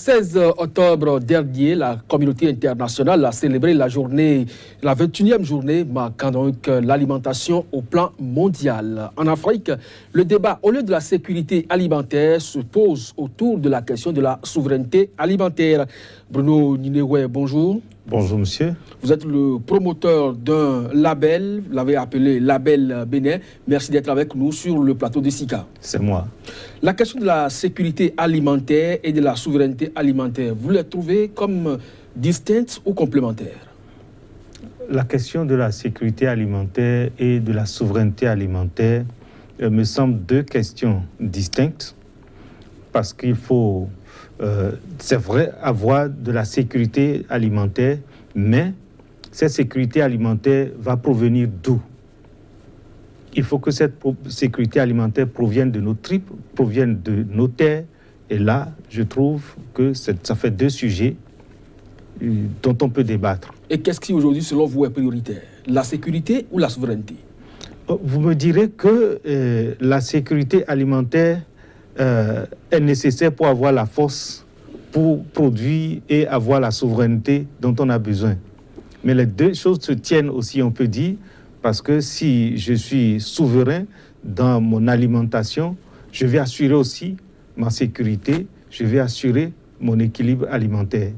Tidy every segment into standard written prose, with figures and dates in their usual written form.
16 octobre dernier, la communauté internationale a célébré la 21e journée marquant donc l'alimentation au plan mondial. En Afrique, le débat au lieu de la sécurité alimentaire se pose autour de la question de la souveraineté alimentaire. Bruno Ninewe, bonjour. Bonjour monsieur. Vous êtes le promoteur d'un label, vous l'avez appelé Label Bénin. Merci d'être avec nous sur le plateau de SICA. C'est moi. La question de la sécurité alimentaire et de la souveraineté alimentaire, vous les trouvez comme distinctes ou complémentaires? La question de la sécurité alimentaire et de la souveraineté alimentaire me semble deux questions distinctes parce qu'il faut, c'est vrai, avoir de la sécurité alimentaire, mais cette sécurité alimentaire va provenir d'où? Il faut que cette sécurité alimentaire provienne de nos tripes, provienne de nos terres. Et là, je trouve que ça fait deux sujets dont on peut débattre. Et qu'est-ce qui aujourd'hui, selon vous, est prioritaire? La sécurité ou la souveraineté? Vous me direz que la sécurité alimentaire est nécessaire pour avoir la force, pour produire et avoir la souveraineté dont on a besoin. Mais les deux choses se tiennent aussi, on peut dire, parce que si je suis souverain dans mon alimentation, je vais assurer aussi ma sécurité, je vais assurer mon équilibre alimentaire.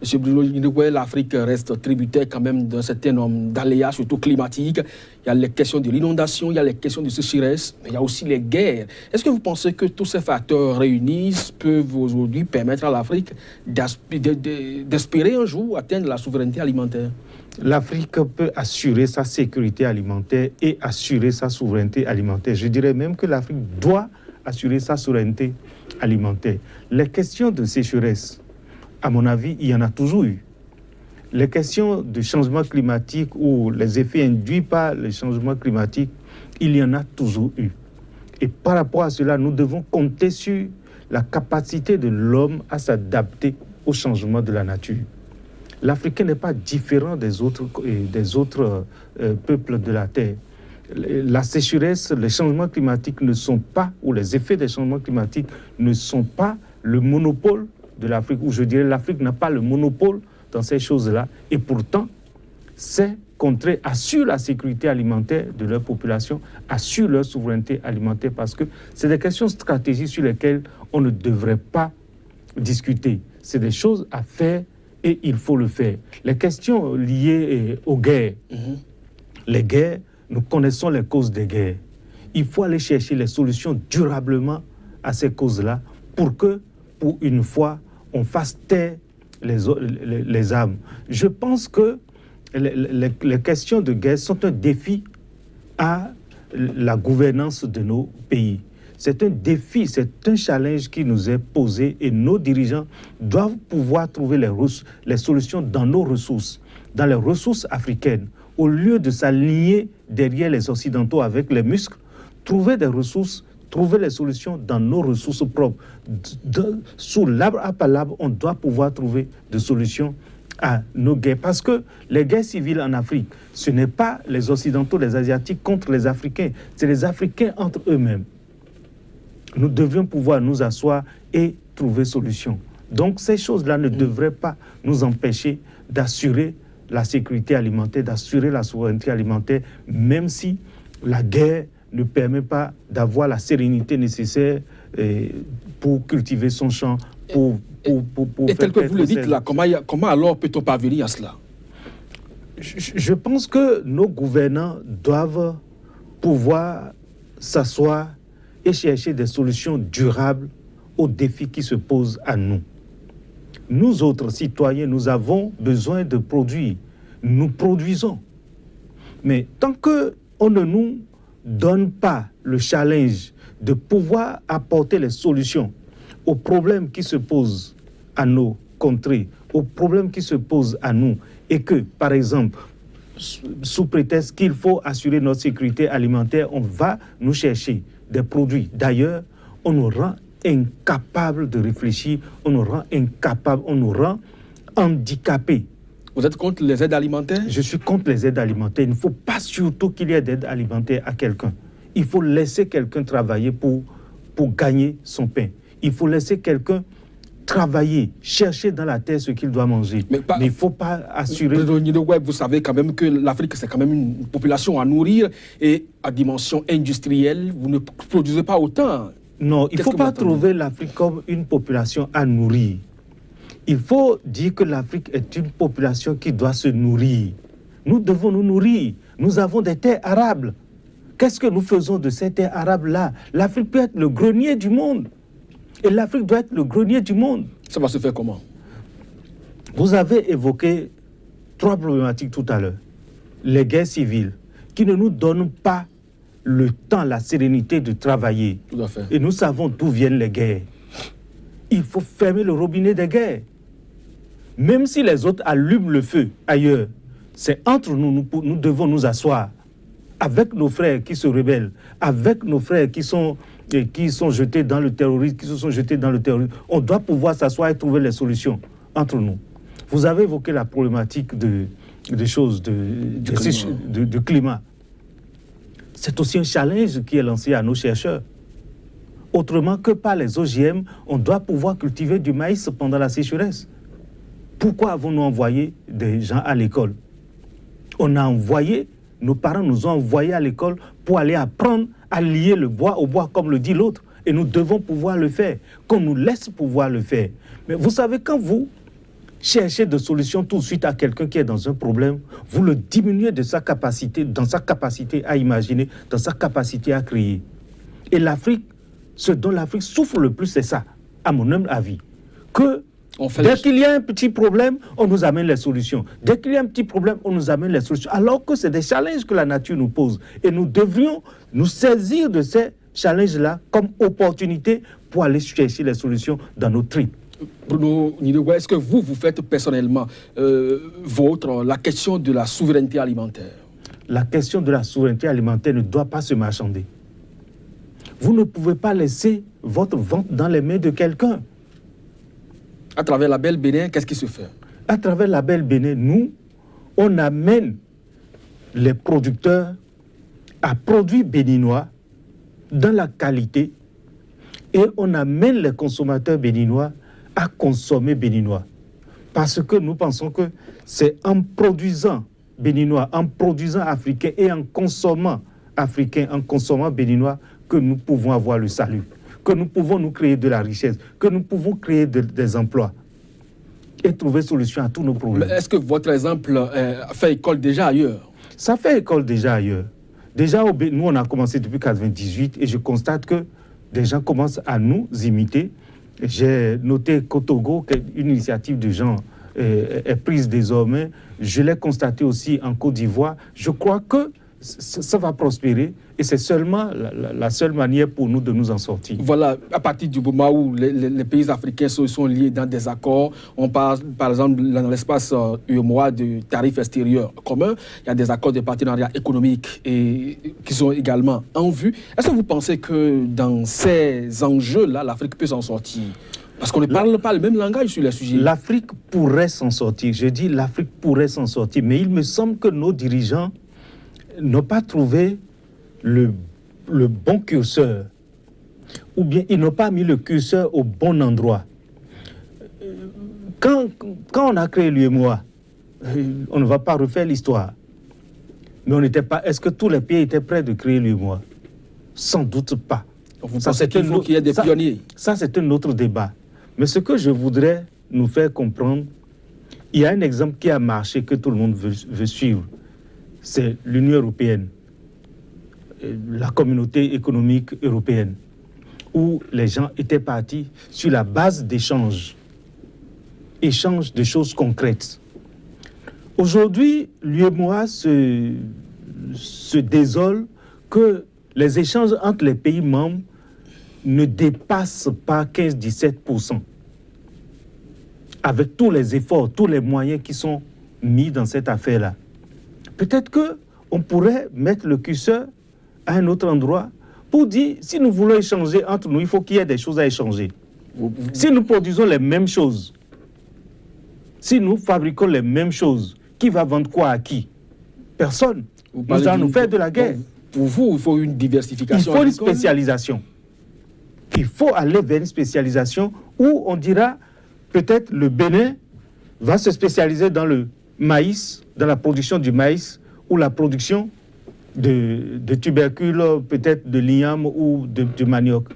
Monsieur Bruno Ninewe, l'Afrique reste tributaire quand même d'un certain nombre d'aléas, surtout climatiques. Il y a les questions de l'inondation, il y a les questions de sécheresse, mais il y a aussi les guerres. Est-ce que vous pensez que tous ces facteurs réunis peuvent aujourd'hui permettre à l'Afrique d'espérer un jour atteindre la souveraineté alimentaire? L'Afrique peut assurer sa sécurité alimentaire et assurer sa souveraineté alimentaire. Je dirais même que l'Afrique doit assurer sa souveraineté alimentaire. Les questions de sécheresse, à mon avis, il y en a toujours eu. Les questions de changement climatique ou les effets induits par le changement climatique, il y en a toujours eu. Et par rapport à cela, nous devons compter sur la capacité de l'homme à s'adapter au changement de la nature. L'Africain n'est pas différent des autres peuples de la Terre. La sécheresse, les changements climatiques ne sont pas, ou les effets des changements climatiques ne sont pas le monopole de l'Afrique, ou je dirais l'Afrique n'a pas le monopole dans ces choses-là. Et pourtant, ces contrées assurent la sécurité alimentaire de leur population, assurent leur souveraineté alimentaire, parce que c'est des questions stratégiques sur lesquelles on ne devrait pas discuter. C'est des choses à faire et il faut le faire. Les questions liées aux guerres, les guerres, nous connaissons les causes des guerres. Il faut aller chercher les solutions durablement à ces causes-là pour que, pour une fois, on fasse taire les armes. Je pense que les questions de guerre sont un défi à la gouvernance de nos pays. C'est un défi, c'est un challenge qui nous est posé et nos dirigeants doivent pouvoir trouver les solutions dans nos ressources, dans les ressources africaines. Au lieu de s'aligner derrière les Occidentaux avec les muscles, trouver des ressources, trouver les solutions dans nos ressources propres. Sous l'arbre à palabre, on doit pouvoir trouver des solutions à nos guerres. Parce que les guerres civiles en Afrique, ce n'est pas les Occidentaux, les Asiatiques contre les Africains, c'est les Africains entre eux-mêmes. Nous devions pouvoir nous asseoir et trouver solution. Donc ces choses-là ne devraient pas nous empêcher d'assurer la sécurité alimentaire, d'assurer la souveraineté alimentaire, même si la guerre ne permet pas d'avoir la sérénité nécessaire pour cultiver son champ, pour et tel que vous le dites là, comment alors peut-on parvenir à cela? Je pense que nos gouvernants doivent pouvoir s'asseoir et chercher des solutions durables aux défis qui se posent à nous. Nous autres citoyens, nous avons besoin de produire. Nous produisons. Mais tant qu'on ne nous donne pas le challenge de pouvoir apporter les solutions aux problèmes qui se posent à nos contrées, aux problèmes qui se posent à nous, et que, par exemple, sous prétexte qu'il faut assurer notre sécurité alimentaire, on va nous chercher des produits. D'ailleurs, on nous rend incapables de réfléchir, on nous rend incapables, on nous rend handicapés. Vous êtes contre les aides alimentaires? Je suis contre les aides alimentaires. Il ne faut pas surtout qu'il y ait d'aide alimentaire à quelqu'un. Il faut laisser quelqu'un travailler pour gagner son pain. Il faut laisser quelqu'un travailler, chercher dans la terre ce qu'il doit manger. Mais il ne faut pas assurer... Vous savez quand même que l'Afrique, c'est quand même une population à nourrir et à dimension industrielle, vous ne produisez pas autant. Non, il ne faut pas trouver l'Afrique comme une population à nourrir. Il faut dire que l'Afrique est une population qui doit se nourrir. Nous devons nous nourrir. Nous avons des terres arables. Qu'est-ce que nous faisons de ces terres arabes-là? L'Afrique peut être le grenier du monde. Et l'Afrique doit être le grenier du monde. Ça va se faire comment? Vous avez évoqué 3 problématiques tout à l'heure. Les guerres civiles, qui ne nous donnent pas le temps, la sérénité de travailler. Tout à fait. Et nous savons d'où viennent les guerres. Il faut fermer le robinet des guerres. Même si les autres allument le feu ailleurs, c'est entre nous, nous devons nous asseoir avec nos frères qui se rebellent, avec nos frères qui sont jetés dans le terrorisme, qui se sont jetés dans le terrorisme. On doit pouvoir s'asseoir et trouver les solutions entre nous. Vous avez évoqué la problématique de climat. C'est aussi un challenge qui est lancé à nos chercheurs. Autrement que par les OGM, on doit pouvoir cultiver du maïs pendant la sécheresse. Pourquoi avons-nous envoyé des gens à l'école? On a envoyé, nos parents nous ont envoyés à l'école pour aller apprendre à lier le bois au bois, comme le dit l'autre. Et nous devons pouvoir le faire, qu'on nous laisse pouvoir le faire. Mais vous savez, quand vous cherchez des solutions tout de suite à quelqu'un qui est dans un problème, vous le diminuez de sa capacité, dans sa capacité à imaginer, dans sa capacité à créer. Et l'Afrique, ce dont l'Afrique souffre le plus, c'est ça, à mon humble avis. Que dès qu'il y a un petit problème, on nous amène les solutions. Dès qu'il y a un petit problème, on nous amène les solutions. Alors que c'est des challenges que la nature nous pose. Et nous devrions nous saisir de ces challenges-là comme opportunité pour aller chercher les solutions dans nos tripes. Bruno Nidegwa, est-ce que vous faites personnellement la question de la souveraineté alimentaire? La question de la souveraineté alimentaire ne doit pas se marchander. Vous ne pouvez pas laisser votre ventre dans les mains de quelqu'un. À travers la Belle Bénin, qu'est-ce qui se fait? À travers la Belle Bénin, nous, on amène les producteurs à produire béninois dans la qualité et on amène les consommateurs béninois à consommer béninois. Parce que nous pensons que c'est en produisant béninois, en produisant africain et en consommant africain, en consommant béninois que nous pouvons avoir le salut, que nous pouvons nous créer de la richesse, que nous pouvons créer des emplois et trouver solution à tous nos problèmes. Mais est-ce que votre exemple fait école déjà ailleurs? Ça fait école déjà ailleurs. Déjà, nous, on a commencé depuis 1998 et je constate que des gens commencent à nous imiter. J'ai noté qu'au Togo, une initiative de gens est prise désormais. Je l'ai constaté aussi en Côte d'Ivoire. Je crois que ça va prospérer et c'est seulement la seule manière pour nous de nous en sortir. Voilà, à partir du moment où les pays africains sont liés dans des accords, on parle par exemple dans l'espace UEMOA de tarifs extérieurs communs, il y a des accords de partenariat économique qui sont également en vue. Est-ce que vous pensez que dans ces enjeux-là, l'Afrique peut s'en sortir? Parce qu'on ne parle pas le même langage sur les sujets. L'Afrique pourrait s'en sortir. Je dis l'Afrique pourrait s'en sortir, mais il me semble que nos dirigeants n'ont pas trouvé le bon curseur, ou bien ils n'ont pas mis le curseur au bon endroit. Quand on a créé l'UEMOA, on ne va pas refaire l'histoire, mais on n'était pas. Est-ce que tous les pays étaient prêts de créer l'UEMOA? Sans doute pas. Vous pensez qu'il faut qu'il y ait des pionniers? Ça, c'est un autre débat. Mais ce que je voudrais nous faire comprendre, il y a un exemple qui a marché, que tout le monde veut suivre. C'est l'Union européenne, la communauté économique européenne, où les gens étaient partis sur la base d'échanges de choses concrètes. Aujourd'hui, l'UEMOA se désole que les échanges entre les pays membres ne dépassent pas 15-17%. Avec tous les efforts, tous les moyens qui sont mis dans cette affaire-là. Peut-être qu'on pourrait mettre le curseur à un autre endroit pour dire, si nous voulons échanger entre nous, il faut qu'il y ait des choses à échanger. Si nous produisons les mêmes choses, si nous fabriquons les mêmes choses, qui va vendre quoi à qui? Personne. Nous allons nous faire de la guerre. Pour vous, il faut une diversification. Il faut une spécialisation. Il faut aller vers une spécialisation où on dira, peut-être le Bénin va se spécialiser dans le maïs, dans la production du maïs ou la production de tubercules, peut-être de l'igname ou de manioc.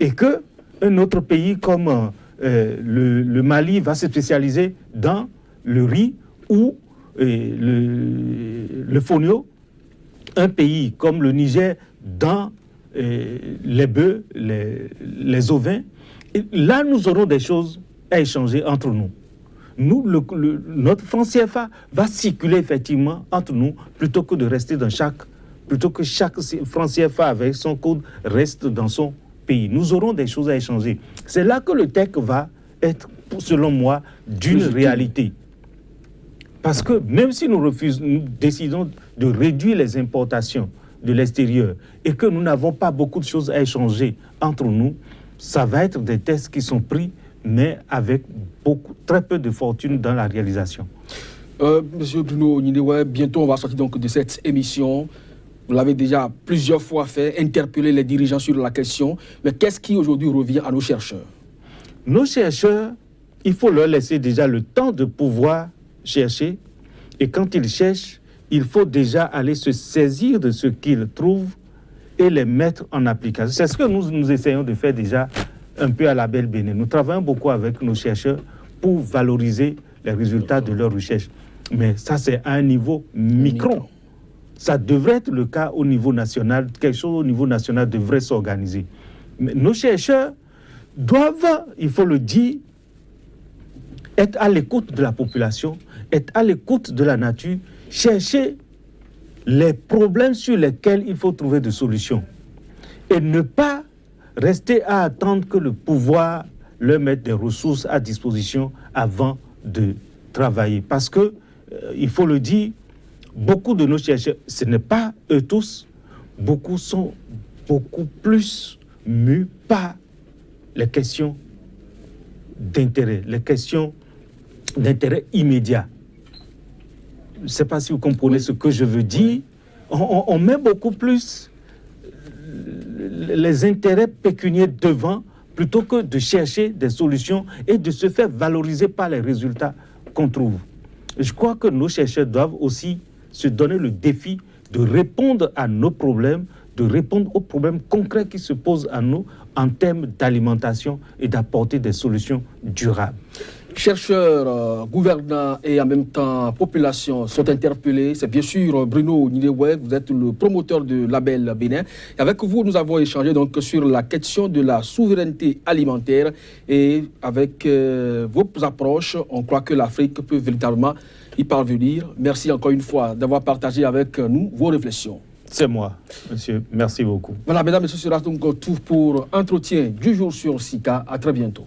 Et qu'un autre pays comme le Mali va se spécialiser dans le riz ou le fonio, un pays comme le Niger dans les bœufs, les ovins. Et là, nous aurons des choses à échanger entre nous. Notre franc CFA va circuler effectivement entre nous plutôt que de rester plutôt que chaque franc CFA avec son code reste dans son pays. Nous aurons des choses à échanger. C'est là que le TEC va être, selon moi, d'une réalité. Parce que même si nous décidons de réduire les importations de l'extérieur et que nous n'avons pas beaucoup de choses à échanger entre nous, ça va être des tests qui sont pris, mais avec très peu de fortune dans la réalisation. Monsieur Bruno Ninewe, bientôt on va sortir donc de cette émission. Vous l'avez déjà plusieurs fois fait, interpeller les dirigeants sur la question. Mais qu'est-ce qui aujourd'hui revient à nos chercheurs? Nos chercheurs, il faut leur laisser déjà le temps de pouvoir chercher. Et quand ils cherchent, il faut déjà aller se saisir de ce qu'ils trouvent et les mettre en application. C'est ce que nous essayons de faire déjà un peu à la Belle Bénin. Nous travaillons beaucoup avec nos chercheurs pour valoriser les résultats de leurs recherches. Mais ça, c'est à un niveau micron. Ça devrait être le cas au niveau national. Quelque chose au niveau national devrait s'organiser. Mais nos chercheurs doivent, il faut le dire, être à l'écoute de la population, être à l'écoute de la nature, chercher les problèmes sur lesquels il faut trouver des solutions. Et ne pas rester à attendre que le pouvoir leur mette des ressources à disposition avant de travailler. Parce que, il faut le dire, beaucoup de nos chercheurs, ce n'est pas eux tous, beaucoup sont beaucoup plus mus par les questions d'intérêt, les questions d'intérêt immédiat. Je ne sais pas si vous comprenez ce que je veux dire. On met beaucoup plus les intérêts pécuniaires devant plutôt que de chercher des solutions et de se faire valoriser par les résultats qu'on trouve. Je crois que nos chercheurs doivent aussi se donner le défi de répondre à nos problèmes, de répondre aux problèmes concrets qui se posent à nous en termes d'alimentation et d'apporter des solutions durables. Chercheurs, gouvernants et en même temps population sont interpellés. C'est bien sûr Bruno Ninewe, vous êtes le promoteur de Label Bénin. Et avec vous, nous avons échangé donc sur la question de la souveraineté alimentaire et avec vos approches, on croit que l'Afrique peut véritablement y parvenir. Merci encore une fois d'avoir partagé avec nous vos réflexions. C'est moi, monsieur. Merci beaucoup. Voilà, mesdames et messieurs, ce sera donc tout pour Entretien du jour sur SICA. À très bientôt.